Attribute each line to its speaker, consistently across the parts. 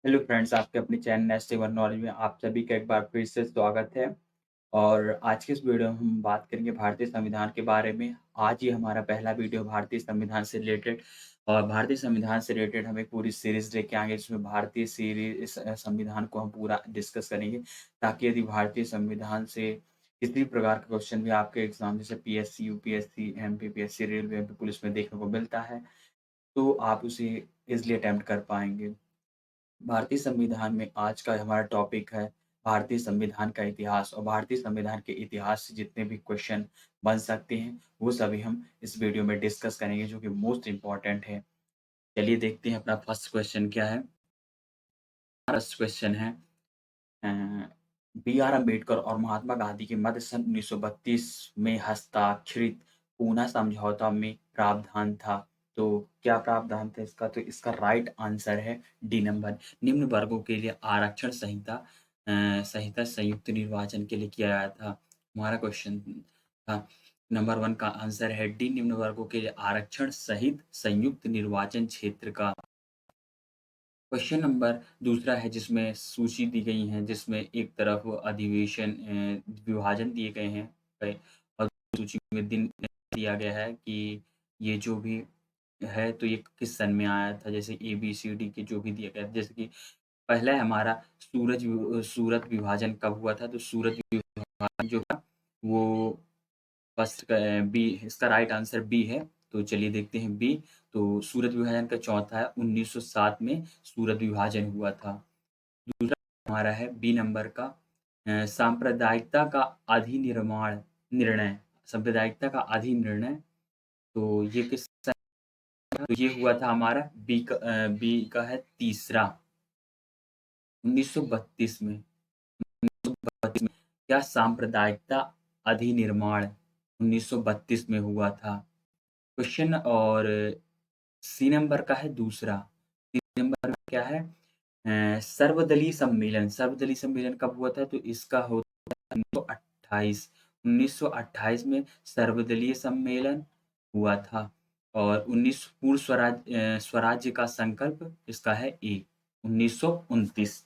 Speaker 1: Hello friends, आपके अपने channel next level knowledge में आप सभी का एक बार फिर से स्वागत है। और आज के इस वीडियो में हम बात करेंगे भारतीय संविधान के बारे में। आज ये हमारा पहला वीडियो भारतीय संविधान से रिलेटेड। और भारतीय संविधान से रिलेटेड हम एक पूरी सीरीज़ लेके आएँगे जिसमें भारतीय संविधान को हम पूरा डिस्कस करेंगे, ताकि यदि भारतीय संविधान से किसी भी प्रकार का क्वेश्चन भी आपके एग्ज़ाम जैसे PSC, UPSC, MPPSC, railway, MP police में देखने को मिलता है, तो आप उसे ईज़िली अटेम्प्ट कर पाएँगे। भारतीय संविधान में आज का हमारा टॉपिक है भारतीय संविधान का इतिहास। और भारतीय संविधान के इतिहास से जितने भी क्वेश्चन बन सकते हैं, वो सभी हम इस वीडियो में डिस्कस करेंगे, जो कि मोस्ट इम्पोर्टेंट है। चलिए देखते हैं अपना फर्स्ट क्वेश्चन क्या है। फर्स्ट क्वेश्चन है अ, बी आर अम्बेडकर और महात्मा गांधी के मध्य सन 1932 में हस्ताक्षरित पूना समझौता में प्रावधान था। तो क्या प्रावधान था इसका? तो इसका राइट आंसर है डी नंबर। निम्न वर्गों के लिए आरक्षण संहिता संयुक्त निर्वाचन के लिए किया गया था। हमारा क्वेश्चन था नंबर 1 का आंसर है डी। निम्न वर्गों के लिए आरक्षण सहित संयुक्त निर्वाचन क्षेत्र का। क्वेश्चन नंबर दूसरा है जिसमें सूची दी गई है, जिसमें एक तरफ विभाजन दिए गए हैं और सूची में दिन दिया गया है कि ये जो भी है तो ये किस सन में आया था। जैसे ए बी सी डी के जो भी दिया गया है, जैसे कि पहला है हमारा सूरत विभाजन कब हुआ था। तो सूरत विभाजन जो था वो फर्स्ट का बी, इसका राइट आंसर बी है। तो चलिए देखते हैं बी। तो सूरत विभाजन का चौथा है 1907 में सूरत विभाजन हुआ था। दूसरा हमारा है बी नंबर का सांप्रदायिकता का अधिनिर्माण निर्णय। सांप्रदायिकता का अधिनिर्णय, तो ये किस सन? तो ये हुआ था हमारा बी का है तीसरा 1932 में। 1932 में क्या सांप्रदायिकता अधिनिर्माण 1932 में हुआ था। क्वेश्चन और सी नंबर का है दूसरा। सी नंबर का क्या है? सर्वदलीय सम्मेलन। सर्वदलीय सम्मेलन कब हुआ था? तो इसका होता है 1928। 1928 में सर्वदलीय सम्मेलन हुआ था। और 19 स्वराज्य का संकल्प इसका है ए 1929।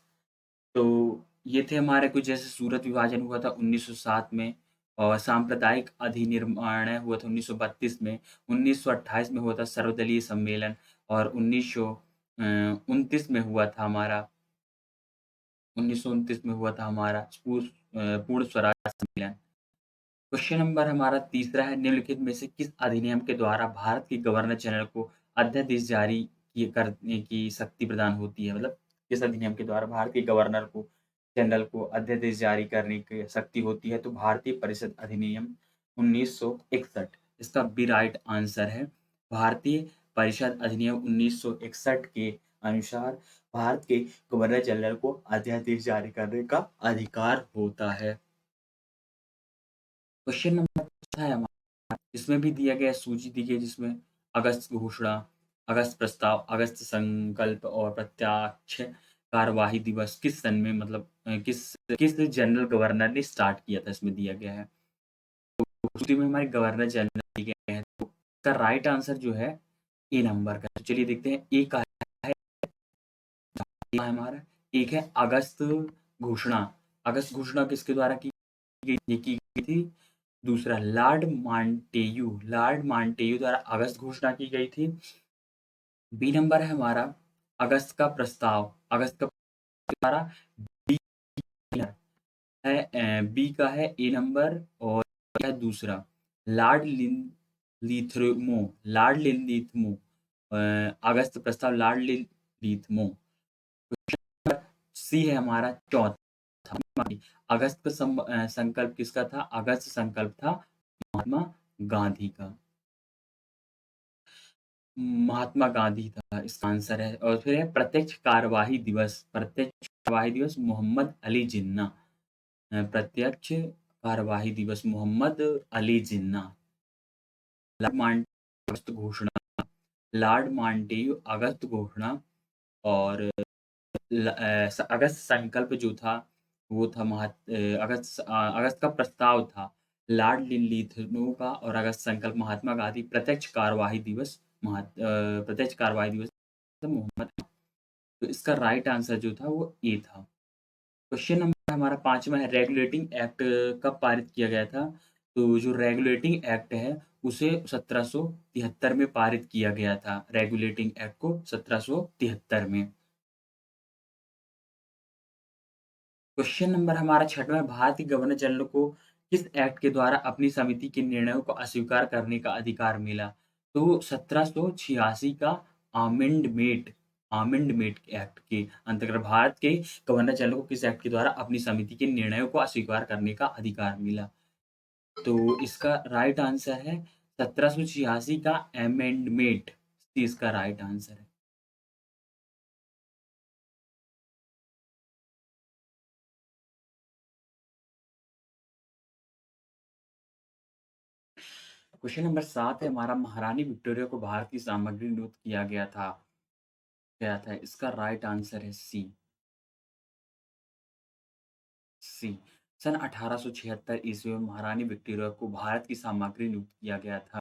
Speaker 1: तो ये थे हमारे कुछ, जैसे सूरत विभाजन हुआ था 1907 में, और सांप्रदायिक अधिनिर्माण हुआ था 1932 में। 1928 में हुआ था सर्वदलीय सम्मेलन, और 1929 में हुआ था हमारा 1929 में हुआ था हमारा पूर्ण स्वराज सम्मेलन। क्वेश्चन नंबर हमारा तीसरा है निम्नलिखित में से किस अधिनियम के द्वारा भारत के गवर्नर जनरल को अध्यादेश जारी करने की शक्ति प्रदान होती है? मतलब किस अधिनियम के द्वारा भारत के गवर्नर को जनरल को अध्यादेश जारी करने की शक्ति होती है? तो भारतीय परिषद अधिनियम 1961। इसका बी राइट आंसर है। भारतीय परिषद अधिनियम 1961 के अनुसार भारत के गवर्नर जनरल को अध्यादेश जारी करने का अधिकार होता है। क्वेश्चन नंबर चौथा है हमारा, इसमें भी दिया गया सूची दी गई, जिसमें अगस्त घोषणा, अगस्त प्रस्ताव, अगस्त संकल्प और प्रत्यक्ष कार्यवाही दिवस किस सन में, मतलब किस किस जनरल गवर्नर ने स्टार्ट किया था, इसमें दिया गया है। तो सूची में हमारे गवर्नर जनरल दिए गए हैं। तो इसका राइट आंसर जो है ए नंबर का। तो चलिए देखते हैं ए का है हमारा। एक है अगस्त घोषणा। अगस्त घोषणा किसके द्वारा की गई? ये की गई थी दूसरा लॉर्ड मांटेयू द्वारा अगस्त घोषणा की गई थी। बी नंबर है हमारा अगस्त का प्रस्ताव। अगस्त का द्वारा बी है बी का है ए नंबर। और है दूसरा लॉर्ड लिथ्मो। लॉर्ड लिथ्मो अगस्त प्रस्ताव लॉर्ड लिथ्मो। सी है हमारा चौथा। अगस्त का संकल्प किसका था? अगस्त संकल्प था महात्मा गांधी का। महात्मा गांधी था इसका आंसर है। और फिर है प्रत्यक्ष कार्यवाही दिवस। प्रत्यक्ष कार्यवाही दिवस मोहम्मद अली जिन्ना। प्रत्यक्ष कार्यवाही दिवस मोहम्मद अली जिन्ना। लॉर्ड मांटेयू अगस्त घोषणा। लॉर्ड मांटेयू अगस्त घोषणा। और अगस्त संकल्प जो था वो था अगस्त का प्रस्ताव था लॉर्ड लिथुनो का। और अगस्त संकल्प महात्मा गांधी। प्रत्यक्ष कार्यवाही दिवस मोहम्मद तो इसका राइट आंसर जो था वो ए था। क्वेश्चन नंबर हमारा 5वां है, रेगुलेटिंग एक्ट कब पारित किया गया था? तो जो रेगुलेटिंग एक्ट है उसे 1773 में पारित किया गया था। रेगुलेटिंग एक्ट को 1773 में। क्वेश्चन नंबर हमारा 6वां है, भारतीय गवर्नर जनरल को किस एक्ट के द्वारा अपनी समिति के निर्णयों को अस्वीकार करने का अधिकार मिला? तो 1786 का अमेंडमेंट अमेंडमेंट एक्ट के अंतर्गत भारत के गवर्नर जनरल को किस एक्ट के द्वारा अपनी समिति के निर्णयों को अस्वीकार करने का अधिकार मिला? तो इसका राइट आंसर है 1786 का अमेंडमेंट। इसका राइट आंसर है। क्वेश्चन नंबर 7 है हमारा, महारानी विक्टोरिया को भारतीय सामग्री नियुक्त किया गया था। इसका राइट आंसर है सी। सी। सन 1876 ईस्वी में महारानी विक्टोरिया को भारत की सामग्री नियुक्त किया गया था।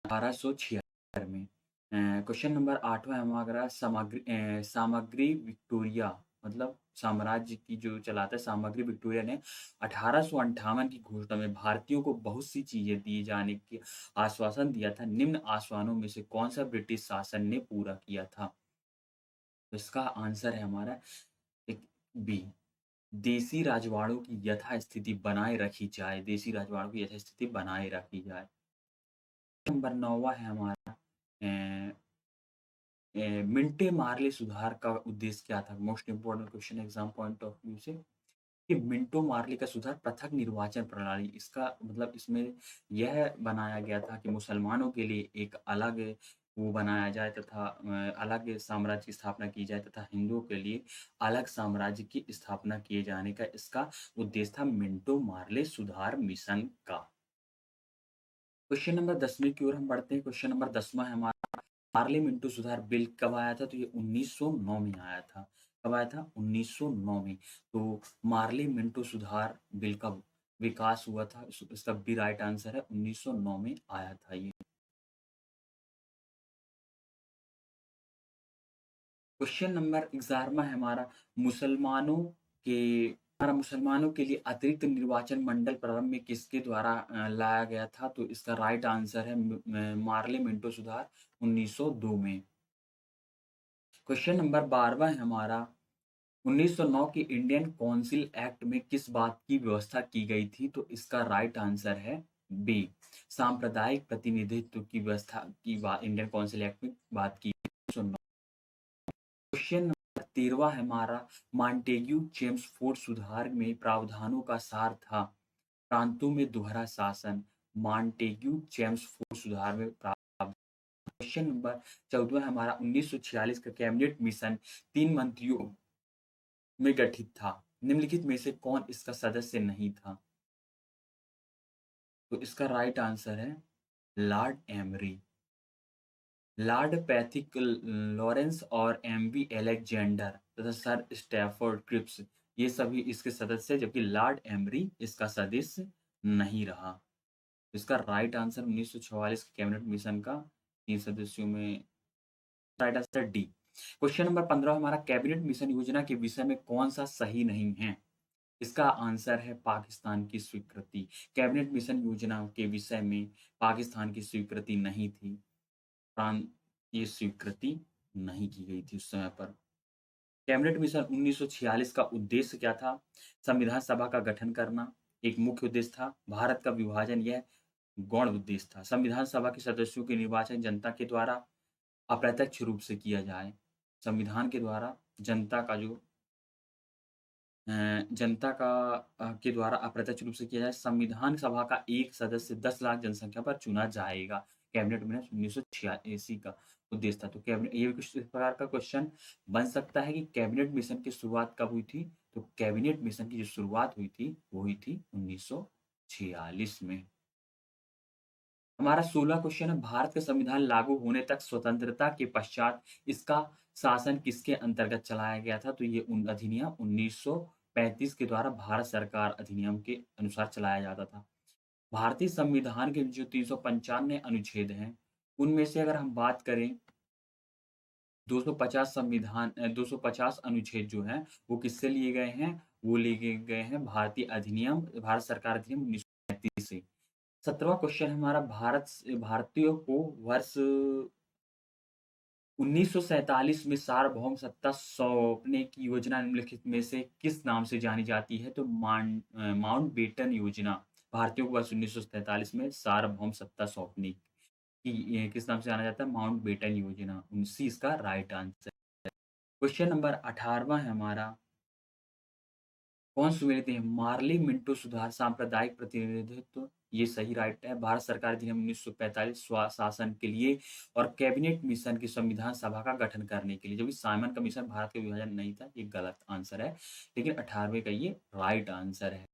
Speaker 1: 1876 में। क्वेश्चन नंबर 8वां हमारा, सामग्री विक्टोरिया मतलब साम्राज्य की जो चलाता है, सामग्री विक्टोरिया ने 1858 की घोषणा में भारतीयों को बहुत सी चीजें दिए जाने की आश्वासन दिया था। निम्न आश्वासनों में से कौन सा ब्रिटिश शासन ने पूरा किया था? तो इसका आंसर है हमारा एक बी। देसी राजवाड़ों की यथास्थिति बनाए रखी जाए। देसी राजवाड़ों की यथास्थिति बनाए रखी जाए। नंबर 9वां है हमारा, अ, मिंटे मार्ले सुधार का उद्देश्य क्या था? Most important question exam point of view से, कि मिंटो मार्ले का सुधार पृथक निर्वाचन प्रणाली। इसका मतलब इसमें यह बनाया गया था कि मुसलमानों के लिए एक अलग वो बनाया जाए तथा अलग साम्राज्य की स्थापना की जाए तथा हिंदुओं के लिए अलग साम्राज्य की स्थापना किए जाने का इसका उद्देश्य था, मिंटो मार्ले सुधार मिशन का। क्वेश्चन नंबर 10वीं की ओर हम बढ़ते हैं। क्वेश्चन नंबर 10वां है हमारा, पार्लियामेंटू सुधार बिल कब आया था? तो ये 1909 में आया था। कब आया था? 1909 में। तो पार्लियामेंटू सुधार बिल का विकास हुआ था, इसका भी राइट आंसर है, 1909 में आया था ये। क्वेश्चन नंबर 11वां है हमारा, मुसलमानों के मुसलमानों के लिए अतिरिक्त निर्वाचन मंडल प्रारंभ में किसके द्वारा लाया गया था? तो इसका राइट आंसर है पार्लियामेंटो सुधार 1902 में। क्वेश्चन नंबर 12वां है हमारा, 1909 की इंडियन काउंसिल एक्ट में किस बात की व्यवस्था की गई थी? तो इसका राइट आंसर है बी। सांप्रदायिक प्रतिनिधित्व की व्यवस्था की बात इंडियन काउंसिल एक्ट में बात की। क्वेश्चन नंबर 13वां है हमारा, मॉन्टेग्यू चेम्सफोर्ड सुधार में प्रावधानों का सार था, प्रांतों में दोहरा शासन। मॉन्टेग्यू चेम्सफोर्ड सुधार में क्वेश्चन नंबर 14 हमारा, 1946 का कैबिनेट मिशन 3 मंत्रियों में गठित था। निम्नलिखित में से कौन इसका सदस्य नहीं था? तो इसका राइट आंसर है Lord emery. Lord Pethick Lawrence और एमवी अलेक्जेंडर तथा सर स्टैफोर्ड क्रिप्स, ये सभी इसके सदस्य, जबकि लॉर्ड एमरी इसका सदस्य नहीं रहा। इसका राइट आंसर 1944 के कैबिनेट मिशन का 3 सदस्यों में right answer D. Question number 15 हमारा, कैबिनेट मिशन योजना के विषय में कौन सा सही नहीं है? इसका आंसर है पाकिस्तान की स्वीकृति। कैबिनेट मिशन योजना के विषय में पाकिस्तान की स्वीकृति नहीं थी। प्रांत की स्वीकृति नहीं की गई थी उस समय पर। कैबिनेट मिशन 1946 का उद्देश्य क्या था? संविधान सभा का गठन करना एक मुख्य उद्देश्य था। भारत का विभाजन यह गौण उद्देश्य था। संविधान सभा के सदस्यों के निर्वाचन जनता के द्वारा अप्रत्यक्ष रूप से किया जाए। संविधान के द्वारा जनता का जो जनता का के द्वारा अप्रत्यक्ष रूप से किया जाए। संविधान सभा का एक सदस्य 10 लाख जनसंख्या पर चुना जाएगा। कैबिनेट मिशन 1986 का उद्देश्य था। तो कैबिनेट ये कुछ इस प्रकार का क्वेश्चन बन सकता है कि कैबिनेट मिशन की शुरुआत कब हुई थी? तो कैबिनेट मिशन की जो शुरुआत हुई थी वो हुई थी 1946 में। हमारा 16वां क्वेश्चन है, भारत का संविधान लागू होने तक स्वतंत्रता के पश्चात इसका शासन किसके अंतर्गत चलाया गया था? तो ये अधिनियम 1935 के द्वारा भारत सरकार अधिनियम के अनुसार चलाया जाता था। भारतीय संविधान के जो 395 अनुच्छेद हैं, उनमें से अगर हम बात करें 250 250 अनुच्छेद जो हैं, वो किससे लिए गए हैं? वो लिए गए हैं भारत सरकार अधिनियम 1935 से। 17वाँ क्वेश्चन हमारा भारतीयों को वर्ष 1947 में सार्वभौम सत्ता सौंपने की योजना निम्नलिखित में से किस नाम से जानी जाती है? तो माउंटबेटन योजना। भारतीयों को वर्ष 1947 में सार्वभौम सत्ता सौंपने की ये किस नाम से जाना जाता है? माउंटबेटन योजना। सी इसका राइट आंसर। क्वेश्चन नंबर 18वाँ है हमारा, कौन सुमेलित है? मार्ली मिंटो सुधार सांप्रदायिक प्रतिनिधित्व, ये सही राइट है। भारत सरकार अधिनियम 1945 स्वशासन के लिए और कैबिनेट मिशन की संविधान सभा का गठन करने के लिए, जो कि साइमन कमीशन भारत का विभाजन नहीं था, ये गलत आंसर है। लेकिन 18वें का ये राइट आंसर है।